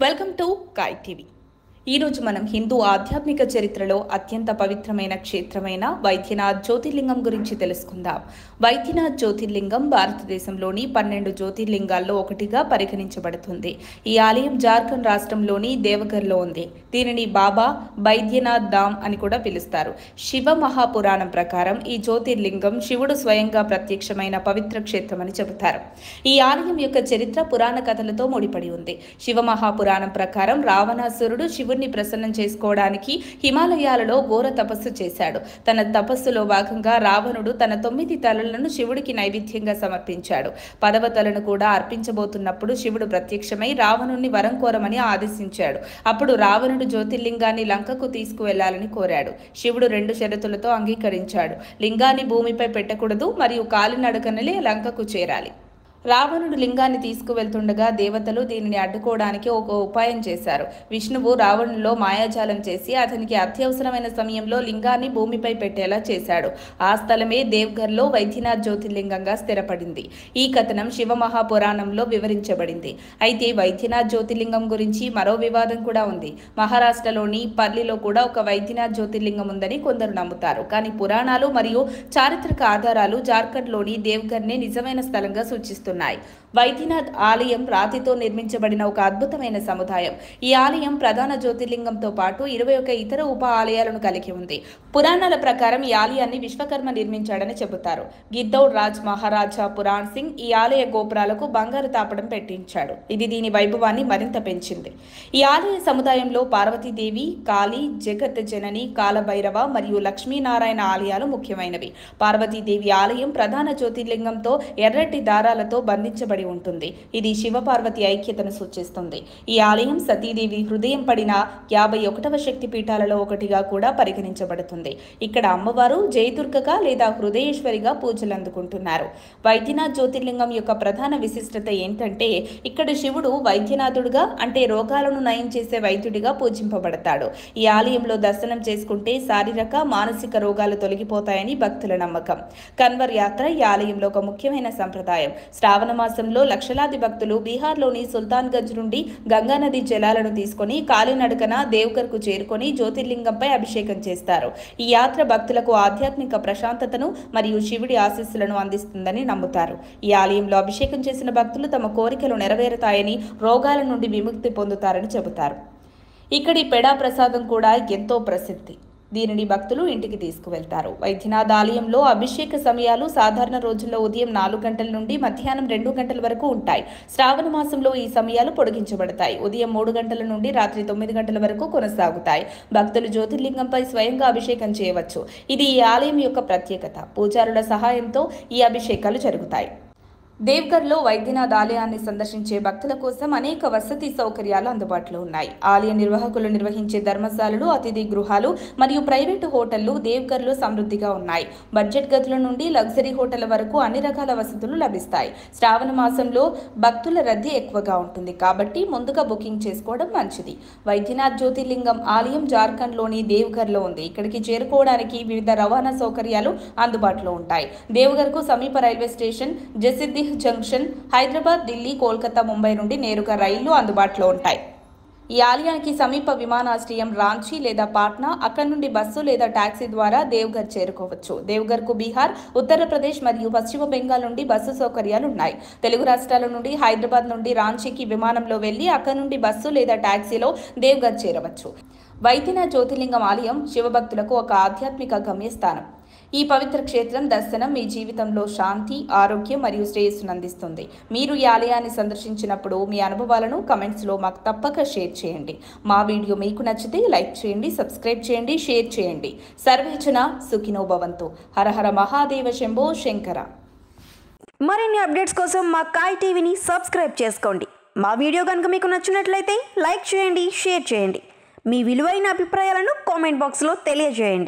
Welcome to Kai TV. ఈరోజు మనం హిందూ ఆధ్యాత్మిక చరిత్రలో అత్యంత పవిత్రమైన క్షేత్రమైన వైద్యనాథ్ జ్యోతిర్లింగం గురించి తెలుసుకుందాం. వైద్యనాథ్ జ్యోతిర్లింగం భారతదేశంలోని 12 జ్యోతిర్లింగాల్లో ఒకటిగా పరిగణించబడుతుంది. ఈ ఆలయం జార్ఖండ్ రాష్ట్రంలోని దేవఘర్లో ఉంది. దీనిని బాబా బైద్యనాథ్ ధామ్ అని కూడా పిలుస్తారు. శివ మహాపురాణం ప్రకారం ఈ జ్యోతిర్లింగం శివుడు స్వయంగా ప్రత్యక్షమైన పవిత్ర క్షేత్రమని చెబుతారు. ఈ ఆలయం యొక్క చరిత్ర పురాణ కథలతో ముడిపడి ఉంది. శివ మహాపురాణం ప్రకారం రావణాసురుడు శివుడిని ప్రసన్నం చేసుకోవడానికి హిమాలయాలలో ఘోర తపస్సు చేశాడు. తన తపస్సులో భాగంగా రావణుడు తన 9 తలలను శివుడికి నైవేద్యంగా సమర్పించాడు. 10వ తలను కూడా అర్పించబోతున్నప్పుడు శివుడు ప్రత్యక్షమై రావణుణ్ణి వరం కోరమని ఆదేశించాడు. అప్పుడు రావణుడు జ్యోతిర్లింగాన్ని లంకకు తీసుకువెళ్లాలని కోరాడు. శివుడు 2 షరతులతో అంగీకరించాడు. లింగాన్ని భూమిపై పెట్టకూడదు మరియు కాలినడకనలే లంకకు చేరాలి. రావణుడు లింగాన్ని తీసుకువెళ్తుండగా దేవతలు దీనిని అడ్డుకోవడానికి ఒక ఉపాయం చేశారు. విష్ణువు రావణుల్లో మాయాజాలం చేసి అతనికి అత్యవసరమైన సమయంలో లింగాన్ని భూమిపై పెట్టేలా చేశాడు. ఆ స్థలమే దేవ్ఘర్లో వైద్యనాథ్ జ్యోతిర్లింగంగా స్థిరపడింది. ఈ కథనం శివ మహాపురాణంలో వివరించబడింది. అయితే వైద్యనాథ్ జ్యోతిర్లింగం గురించి మరో వివాదం కూడా ఉంది. మహారాష్ట్రలోని పర్లిలో కూడా ఒక వైద్యనాథ్ జ్యోతిర్లింగం ఉందని కొందరు నమ్ముతారు. కానీ పురాణాలు మరియు చారిత్రక ఆధారాలు జార్ఖండ్లోని దేవ్ఘర్నే నిజమైన స్థలంగా సూచిస్తున్నాయి. వైద్యనాథ్ ఆలయం రాతితో నిర్మించబడిన ఒక అద్భుతమైన సముదాయం. ఈ ఆలయం ప్రధాన జ్యోతిర్లింగంతో పాటు 21 ఇతర ఉప ఆలయాలను కలిగి ఉంది. పురాణాల ప్రకారం ఈ ఆలయాన్ని విశ్వకర్మ నిర్మించాడని చెబుతారు. గిద్దౌడ్ రాజ్ మహారాజా పురాణ్ సింగ్ ఈ ఆలయ గోపురాలకు బంగారు తాపడం పెట్టించాడు. ఇది దీని వైభవాన్ని మరింత పెంచింది. ఈ ఆలయ సముదాయంలో పార్వతీదేవి, కాళీ, జగత్ జనని, కాలభైరవ మరియు లక్ష్మీనారాయణ ఆలయాలు ముఖ్యమైనవి. పార్వతీదేవి ఆలయం ప్రధాన జ్యోతిర్లింగంతో ఎర్రటి దారాలతో బంధించబడి ఉంటుంది. ఇది శివపార్వతి ఐక్యతను సూచిస్తుంది. ఈ ఆలయం సతీదేవి హృదయం పడిన 51వ శక్తి పీఠాలలో ఒకటిగా కూడా పరిగణించబడుతుంది. ఇక్కడ అమ్మవారు జయదుర్గగా లేదా హృదయేశ్వరిగా పూజలు అందుకుంటున్నారు. వైద్యనాథ్ జ్యోతిర్లింగం యొక్క ప్రధాన విశిష్టత ఏంటంటే ఇక్కడ శివుడు వైద్యనాథుడుగా అంటే రోగాలను నయం చేసే వైద్యుడిగా పూజింపబడతాడు. ఈ ఆలయంలో దర్శనం చేసుకుంటే శారీరక మానసిక రోగాలు తొలగిపోతాయని భక్తుల నమ్మకం. కన్వర్ యాత్ర ఈ ఆలయంలో ఒక ముఖ్యమైన సంప్రదాయం. శ్రావణ మాసంలో లక్షలాది భక్తులు బీహార్లోని సుల్తాన్గంజ్ నుండి గంగానది జలాలను తీసుకుని కాలినడకన దేవ్ఘర్కు చేరుకొని జ్యోతిర్లింగంపై అభిషేకం చేస్తారు. ఈ యాత్ర భక్తులకు ఆధ్యాత్మిక ప్రశాంతతను మరియు శివుడి ఆశీస్సులను అందిస్తుందని నమ్ముతారు. ఈ ఆలయంలో అభిషేకం చేసిన భక్తులు తమ కోరికలు నెరవేరుతాయని, రోగాల నుండి విముక్తి పొందుతారని చెబుతారు. ఇక్కడి పెడా ప్రసాదం కూడా ఎంతో ప్రసిద్ధి. దీనిని భక్తులు ఇంటికి తీసుకువెళ్తారు. వైద్యనాథ్ ఆలయంలో అభిషేక సమయాలు సాధారణ రోజుల్లో ఉదయం 4 గంటల నుండి మధ్యాహ్నం 2 గంటల వరకు ఉంటాయి. శ్రావణ మాసంలో ఈ సమయాలు పొడిగించబడతాయి. ఉదయం 3 గంటల నుండి రాత్రి 9 గంటల వరకు కొనసాగుతాయి. భక్తులు జ్యోతిర్లింగంపై స్వయంగా అభిషేకం చేయవచ్చు. ఇది ఈ ఆలయం యొక్క ప్రత్యేకత. పూజారుల సహాయంతో ఈ అభిషేకాలు జరుగుతాయి. దేవ్ఘర్లో వైద్యనాథ్ ఆలయాన్ని సందర్శించే భక్తుల కోసం అనేక వసతి సౌకర్యాలు అందుబాటులో ఉన్నాయి. ఆలయ నిర్వాహకులు నిర్వహించే ధర్మశాలలు, అతిథి గృహాలు మరియు ప్రైవేటు హోటళ్లు దేవ్ఘర్లో సమృద్ధిగా ఉన్నాయి. బడ్జెట్ గదుల నుండి లగ్జరీ హోటళ్ల వరకు అన్ని రకాల వసతులు లభిస్తాయి. శ్రావణ మాసంలో భక్తుల రద్దీ ఎక్కువగా ఉంటుంది కాబట్టి ముందుగా బుకింగ్ చేసుకోవడం మంచిది. వైద్యనాథ్ జ్యోతిర్లింగం ఆలయం జార్ఖండ్లోని దేవ్ఘర్లో ఉంది. ఇక్కడికి చేరుకోవడానికి వివిధ రవాణా సౌకర్యాలు అందుబాటులో ఉంటాయి. దేవ్ఘర్కు సమీప railway station Jasidih junction, Hyderabad, Delhi, Kolkata, Mumbai నుండి నేరుగా రైళ్లు అందుబాటులో ఉంటాయి. ఈ ఆలయానికి సమీప విమానాశ్రయం రాంచీ లేదా పాట్నా. అక్కడి నుండి బస్సు లేదా టాక్సీ ద్వారా దేవ్ఘర్ చేరుకోవచ్చు. దేవ్ఘర్కు బీహార్, ఉత్తరప్రదేశ్ మరియు పశ్చిమ బెంగాల్ నుండి బస్సు సౌకర్యాలు ఉన్నాయి. తెలుగు రాష్ట్రాల నుండి హైదరాబాద్ నుండి రాంచీకి విమానంలో వెళ్లి అక్కడి నుండి బస్సు లేదా టాక్సీలో దేవ్ఘర్ చేరవచ్చు. వైద్యనాథ్ జ్యోతిర్లింగం ఆలయం శివభక్తులకు ఒక ఆధ్యాత్మిక గమ్యస్థానం. ఈ పవిత్ర క్షేత్రం దర్శనం మీ జీవితంలో శాంతి, ఆరోగ్యం మరియు శ్రేయస్సును అందిస్తుంది. మీరు ఈ ఆలయాన్ని సందర్శించినప్పుడు మీ అనుభవాలను కమెంట్స్లో మాకు తప్పక షేర్ చేయండి. మా వీడియో మీకు నచ్చితే లైక్ చేయండి, సబ్స్క్రైబ్ చేయండి, షేర్ చేయండి. సర్వేజన సుఖినో భవంతు. హర హర మహాదేవ శంభో శంకర. మరిన్ని అప్డేట్స్ కోసం మా కాయ్ టీవీని సబ్స్క్రైబ్ చేసుకోండి. మా వీడియో కనుక మీకు నచ్చినట్లయితే లైక్ చేయండి, షేర్ చేయండి. మీ విలువైన అభిప్రాయాలను కామెంట్ బాక్స్లో తెలియజేయండి.